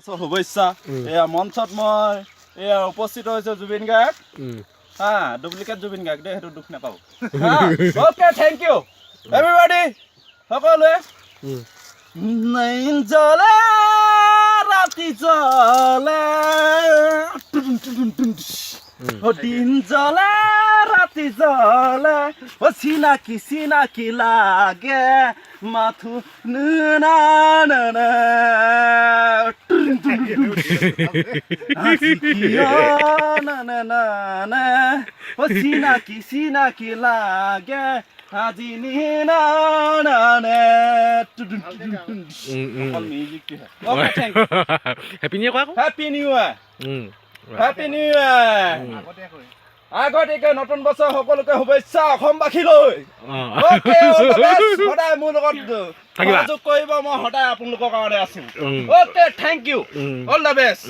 শুভেচ্ছা এয়া মঞ্চত মই এয়া উপস্থিত হৈছে জুবিন গাৰ্গ হা ডুপ্লিকেট জুবিন গাৰ্গ দেই সেইটো দুখ নাপাব ওকে থেংক ইউ এভৰিবডি সকলোৱে জ্বলে ৰাতি জ্বলে দিন জ্বলে ৰাতি জ্বলে চিনাকি চিনাকি লাগে মাথো না না না চিনাকি চিনাকি লাগে আজি নিনা হেপী নিউ ইয়াৰ হেপী নিউ ইয়াৰ হেপী নিউ ইয়াৰ আগতীয়াকৈ নতুন বছৰ সকলোকে শুভেচ্ছা অসমবাসীলৈ সদায় মোৰ লগত যোগাযোগ কৰিব মই সদায় আপোনালোকৰ কাৰণে আছো okay thank you all the best